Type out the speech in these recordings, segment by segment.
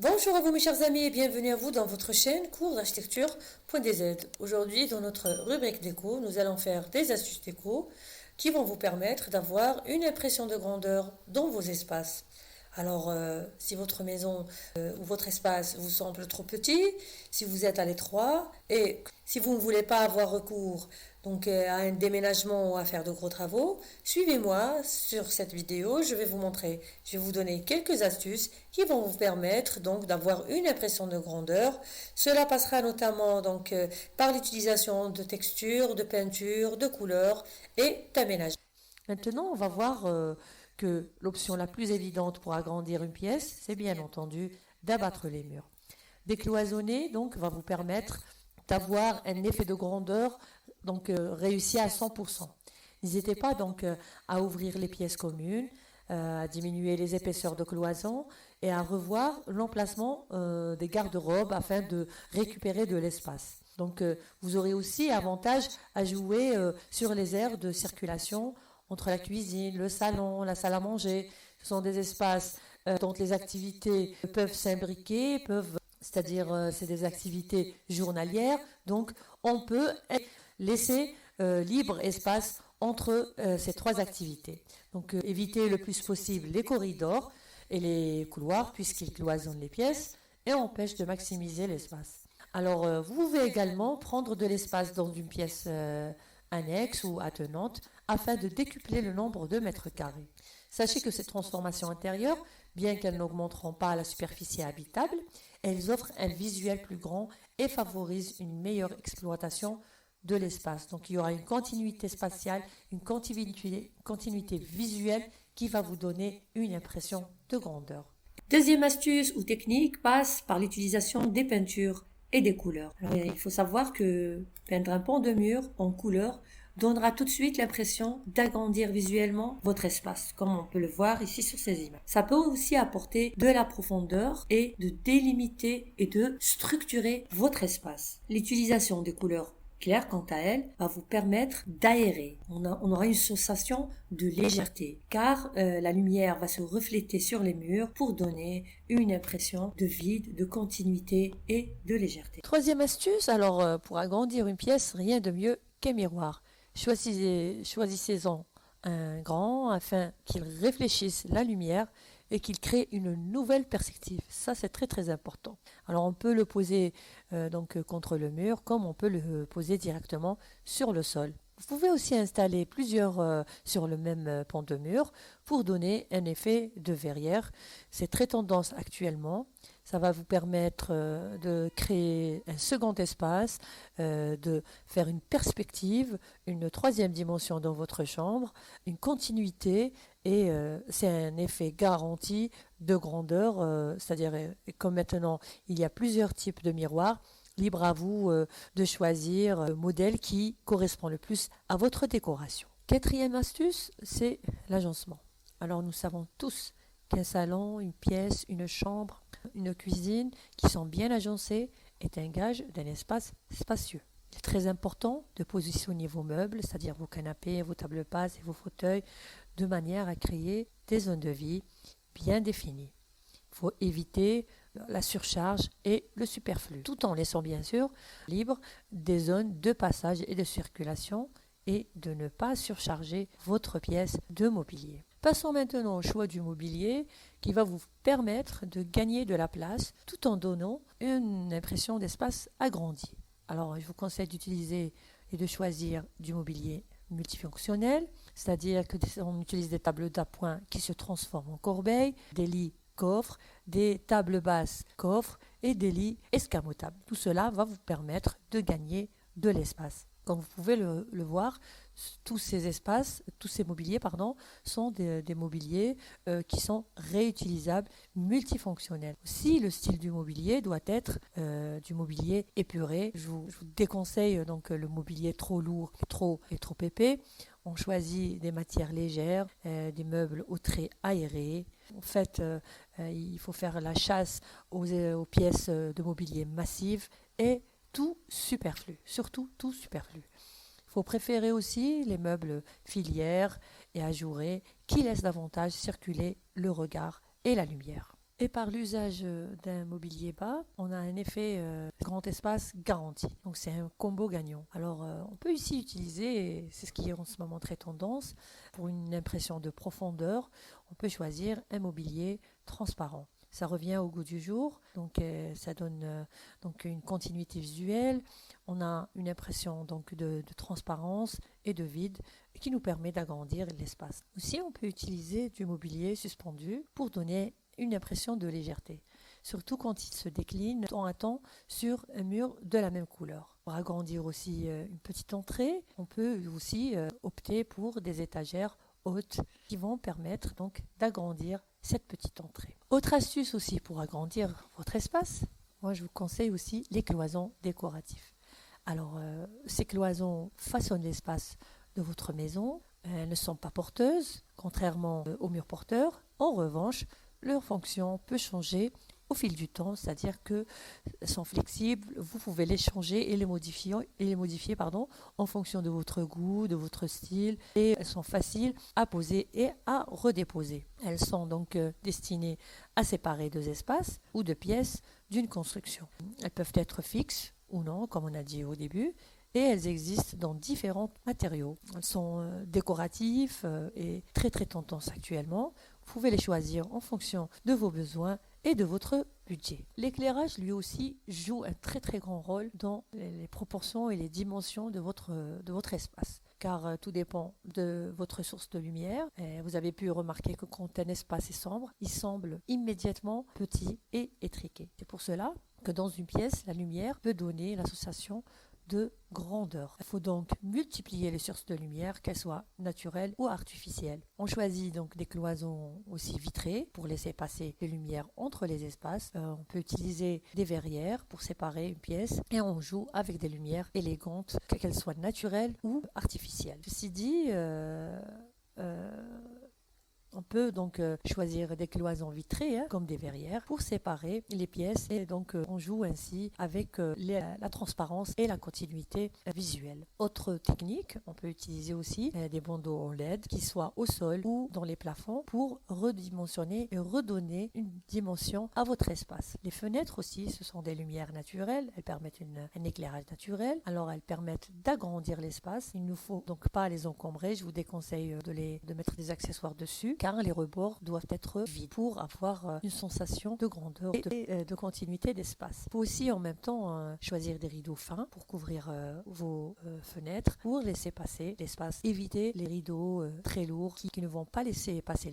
Bonjour à vous mes chers amis et bienvenue à vous dans votre chaîne cours d'architecture.dz. Aujourd'hui dans notre rubrique déco, nous allons faire des astuces déco qui vont vous permettre d'avoir une impression de grandeur dans vos espaces. Alors si votre maison ou votre espace vous semble trop petit, si vous êtes à l'étroit et si vous ne voulez pas avoir recours à un déménagement ou à faire de gros travaux, suivez-moi sur cette vidéo, je vais vous montrer, je vais vous donner quelques astuces qui vont vous permettre donc d'avoir une impression de grandeur. Cela passera notamment par l'utilisation de textures, de peintures, de couleurs et d'aménagements. Maintenant, on va voir que l'option la plus évidente pour agrandir une pièce, c'est bien entendu d'abattre les murs. Décloisonner donc va vous permettre d'avoir un effet de grandeur réussi à 100%. N'hésitez pas à ouvrir les pièces communes, à diminuer les épaisseurs de cloison et à revoir l'emplacement des garde-robes afin de récupérer de l'espace. Vous aurez aussi avantage à jouer sur les aires de circulation entre la cuisine, le salon, la salle à manger. Ce sont des espaces dont les activités peuvent s'imbriquer, c'est-à-dire c'est des activités journalières. Donc on peut laisser libre espace entre ces trois activités. Éviter le plus possible les corridors et les couloirs puisqu'ils cloisonnent les pièces et empêchent de maximiser l'espace. Alors, vous pouvez également prendre de l'espace dans une pièce annexe ou attenante afin de décupler le nombre de mètres carrés. Sachez que ces transformations intérieures, bien qu'elles n'augmenteront pas la superficie habitable, elles offrent un visuel plus grand et favorisent une meilleure exploitation de l'espace. Donc il y aura une continuité spatiale, une continuité visuelle qui va vous donner une impression de grandeur. Deuxième astuce ou technique passe par l'utilisation des peintures et des couleurs. Alors, il faut savoir que peindre un pan de mur en couleur donnera tout de suite l'impression d'agrandir visuellement votre espace, comme on peut le voir ici sur ces images. Ça peut aussi apporter de la profondeur et de délimiter et de structurer votre espace. L'utilisation des couleurs claire, quant à elle, va vous permettre d'aérer. On aura une sensation de légèreté, car la lumière va se refléter sur les murs pour donner une impression de vide, de continuité et de légèreté. Troisième astuce, pour agrandir une pièce, rien de mieux qu'un miroir. Choisissez-en un grand afin qu'il réfléchisse la lumière et qu'il crée une nouvelle perspective. Ça, c'est très très important. Alors, on peut le poser contre le mur, comme on peut le poser directement sur le sol. Vous pouvez aussi installer plusieurs sur le même pan de mur pour donner un effet de verrière. C'est très tendance actuellement. Ça va vous permettre de créer un second espace, de faire une perspective, une troisième dimension dans votre chambre, une continuité et c'est un effet garanti de grandeur, c'est-à-dire comme maintenant il y a plusieurs types de miroirs, libre à vous de choisir le modèle qui correspond le plus à votre décoration. Quatrième astuce, c'est l'agencement. Alors nous savons tous qu'un salon, une pièce, une chambre, une cuisine qui sont bien agencées est un gage d'un espace spacieux. Il est très important de positionner vos meubles, c'est-à-dire vos canapés, vos tables basses et vos fauteuils, de manière à créer des zones de vie bien définies. Il faut éviter la surcharge et le superflu, tout en laissant bien sûr libre des zones de passage et de circulation et de ne pas surcharger votre pièce de mobilier. Passons maintenant au choix du mobilier qui va vous permettre de gagner de la place tout en donnant une impression d'espace agrandi. Alors, je vous conseille d'utiliser et de choisir du mobilier multifonctionnel, c'est-à-dire qu'on utilise des tables d'appoint qui se transforment en corbeilles, des lits coffres, des tables basses coffres et des lits escamotables. Tout cela va vous permettre de gagner de l'espace. Comme vous pouvez le voir, tous ces mobiliers sont des mobiliers qui sont réutilisables, multifonctionnels. Si le style du mobilier doit être du mobilier épuré, je vous déconseille le mobilier trop lourd et trop épais. On choisit des matières légères, des meubles aux traits aérés. En fait, il faut faire la chasse aux pièces de mobilier massives et tout superflu, surtout tout superflu. Il faut préférer aussi les meubles filières et ajourés qui laissent davantage circuler le regard et la lumière. Et par l'usage d'un mobilier bas, on a un effet grand espace garanti. Donc c'est un combo gagnant. Alors on peut ici utiliser, et c'est ce qui est en ce moment très tendance, pour une impression de profondeur, on peut choisir un mobilier transparent. Ça revient au goût du jour, donc ça donne donc une continuité visuelle. On a une impression donc de transparence et de vide qui nous permet d'agrandir l'espace. Aussi, on peut utiliser du mobilier suspendu pour donner une impression de légèreté, surtout quand il se décline temps à temps sur un mur de la même couleur. Pour agrandir aussi une petite entrée, on peut aussi opter pour des étagères hautes qui vont permettre donc d'agrandir cette petite entrée. Autre astuce aussi pour agrandir votre espace, moi je vous conseille aussi les cloisons décoratives. Alors ces cloisons façonnent l'espace de votre maison, elles ne sont pas porteuses, contrairement aux murs porteurs. En revanche, leur fonction peut changer au fil du temps, c'est-à-dire qu'elles sont flexibles, vous pouvez les changer et les modifier, en fonction de votre goût, de votre style, et elles sont faciles à poser et à redéposer. Elles sont donc destinées à séparer deux espaces ou deux pièces d'une construction. Elles peuvent être fixes ou non, comme on a dit au début, et elles existent dans différents matériaux. Elles sont décoratives et très tendances actuellement. Vous pouvez les choisir en fonction de vos besoins et de votre budget. L'éclairage, lui aussi, joue un très grand rôle dans les proportions et les dimensions de votre espace. Car tout dépend de votre source de lumière. Et vous avez pu remarquer que quand un espace est sombre, il semble immédiatement petit et étriqué. C'est pour cela que dans une pièce, la lumière peut donner l'association de grandeur. Il faut donc multiplier les sources de lumière, qu'elles soient naturelles ou artificielles. On choisit donc des cloisons aussi vitrées pour laisser passer les lumières entre les espaces. On peut utiliser des verrières pour séparer une pièce et on joue avec des lumières élégantes, qu'elles soient naturelles ou artificielles. Ceci dit, on peut donc choisir des cloisons vitrées comme des verrières pour séparer les pièces et donc on joue ainsi avec la transparence et la continuité visuelle. Autre technique, on peut utiliser aussi des bandeaux en LED qui soient au sol ou dans les plafonds pour redimensionner et redonner une dimension à votre espace. Les fenêtres aussi, ce sont des lumières naturelles, elles permettent un éclairage naturel, alors elles permettent d'agrandir l'espace. Il ne faut donc pas les encombrer, je vous déconseille de mettre des accessoires dessus car les rebords doivent être vides pour avoir une sensation de grandeur et de continuité d'espace. Il faut aussi en même temps choisir des rideaux fins pour couvrir vos fenêtres, pour laisser passer l'espace. Évitez les rideaux très lourds qui ne vont pas laisser passer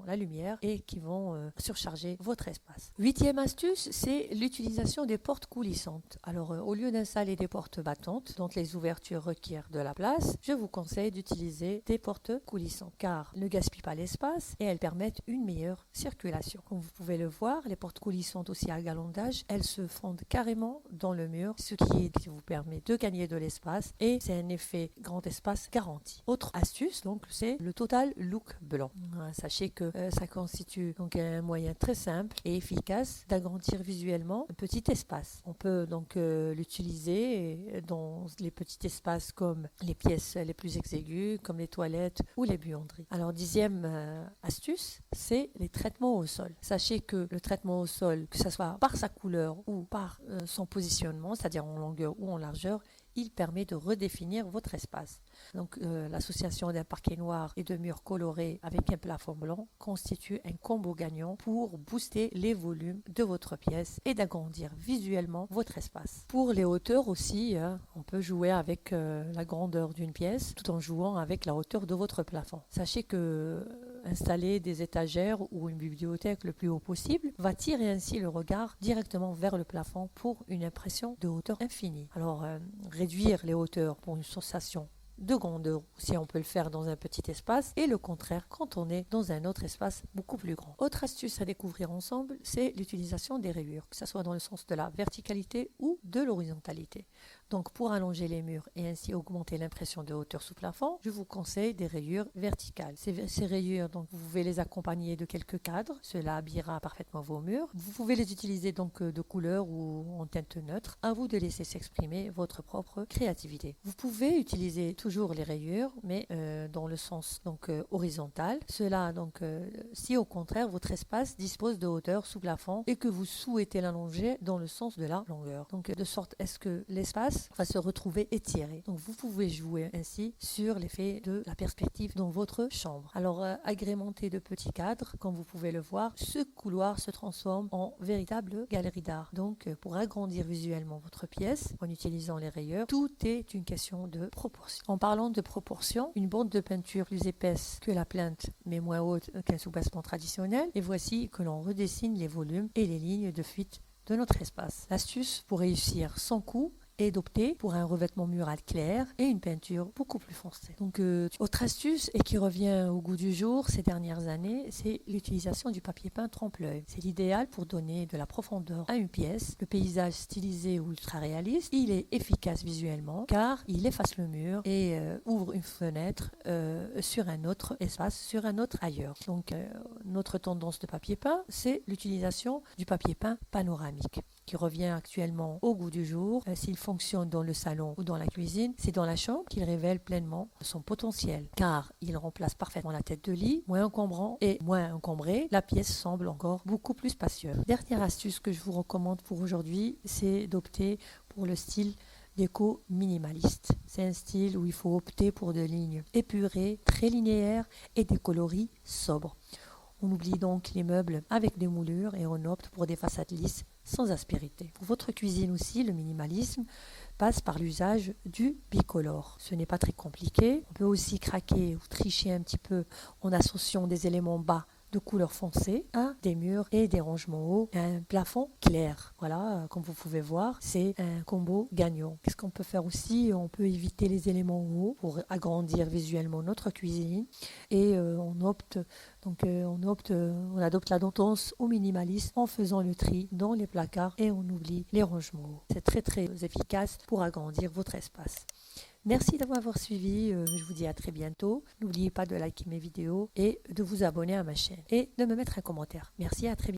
la lumière et qui vont surcharger votre espace. 8e astuce, c'est l'utilisation des portes coulissantes. Alors au lieu d'installer des portes battantes dont les ouvertures requièrent de la place, je vous conseille d'utiliser des portes coulissantes car elles ne gaspillent pas l'espace et elles permettent une meilleure circulation. Comme vous pouvez le voir, les portes coulissantes aussi à galandage, elles se fondent carrément dans le mur, ce qui vous permet de gagner de l'espace et c'est un effet grand espace garanti. Autre astuce, donc, c'est le total look blanc. Sachez que ça constitue donc un moyen très simple et efficace d'agrandir visuellement un petit espace. On peut donc l'utiliser dans les petits espaces comme les pièces les plus exiguës, comme les toilettes ou les buanderies. Alors 10e astuce, c'est les traitements au sol. Sachez que le traitement au sol, que ce soit par sa couleur ou par son positionnement, c'est-à-dire en longueur ou en largeur, il permet de redéfinir votre espace. Donc l'association d'un parquet noir et de murs colorés avec un plafond blanc constitue un combo gagnant pour booster les volumes de votre pièce et d'agrandir visuellement votre espace. Pour les hauteurs aussi, on peut jouer avec la grandeur d'une pièce tout en jouant avec la hauteur de votre plafond. Sachez que installer des étagères ou une bibliothèque le plus haut possible va tirer ainsi le regard directement vers le plafond pour une impression de hauteur infinie. Alors réduire les hauteurs pour une sensation de grandeur, si on peut le faire dans un petit espace, et le contraire quand on est dans un autre espace beaucoup plus grand. Autre astuce à découvrir ensemble, c'est l'utilisation des rayures, que ce soit dans le sens de la verticalité ou de l'horizontalité. Donc pour allonger les murs et ainsi augmenter l'impression de hauteur sous plafond, je vous conseille des rayures verticales. Ces rayures, donc, vous pouvez les accompagner de quelques cadres, cela habillera parfaitement vos murs. Vous pouvez les utiliser donc de couleur ou en teinte neutre. À vous de laisser s'exprimer votre propre créativité. Vous pouvez utiliser toujours toujours les rayures, mais dans le sens horizontal. Cela si au contraire votre espace dispose de hauteur sous plafond et que vous souhaitez l'allonger dans le sens de la longueur. Donc de sorte est-ce que l'espace va se retrouver étiré. Donc vous pouvez jouer ainsi sur l'effet de la perspective dans votre chambre. Alors agrémenté de petits cadres, comme vous pouvez le voir, ce couloir se transforme en véritable galerie d'art. Donc pour agrandir visuellement votre pièce en utilisant les rayures, tout est une question de proportion. En parlant de proportion, une bande de peinture plus épaisse que la plinthe mais moins haute qu'un soubassement traditionnel, et voici que l'on redessine les volumes et les lignes de fuite de notre espace. L'astuce pour réussir sans coup est d'opter pour un revêtement mural clair et une peinture beaucoup plus foncée. Donc, autre astuce et qui revient au goût du jour ces dernières années, c'est l'utilisation du papier peint trompe-l'œil. C'est l'idéal pour donner de la profondeur à une pièce. Le paysage stylisé ou ultra réaliste, il est efficace visuellement car il efface le mur et ouvre une fenêtre sur un autre espace, sur un autre ailleurs. Donc, notre tendance de papier peint, c'est l'utilisation du papier peint panoramique, qui revient actuellement au goût du jour. S'il fonctionne dans le salon ou dans la cuisine, c'est dans la chambre qu'il révèle pleinement son potentiel, car il remplace parfaitement la tête de lit, moins encombrant et moins encombré, la pièce semble encore beaucoup plus spacieuse. Dernière astuce que je vous recommande pour aujourd'hui, c'est d'opter pour le style déco minimaliste. C'est un style où il faut opter pour des lignes épurées, très linéaires et des coloris sobres. On oublie donc les meubles avec des moulures et on opte pour des façades lisses sans aspérité. Pour votre cuisine aussi, le minimalisme passe par l'usage du bicolore. Ce n'est pas très compliqué. On peut aussi craquer ou tricher un petit peu en associant des éléments bas de couleur foncée à des murs et des rangements hauts et un plafond clair. Voilà, comme vous pouvez voir, c'est un combo gagnant. Qu'est-ce qu'on peut faire aussi? On peut éviter les éléments hauts pour agrandir visuellement notre cuisine et on adopte la tendance au minimalisme en faisant le tri dans les placards et on oublie les rangements hauts. C'est très très efficace pour agrandir votre espace. Merci de m'avoir suivi, je vous dis à très bientôt. N'oubliez pas de liker mes vidéos et de vous abonner à ma chaîne et de me mettre un commentaire. Merci, à très bientôt.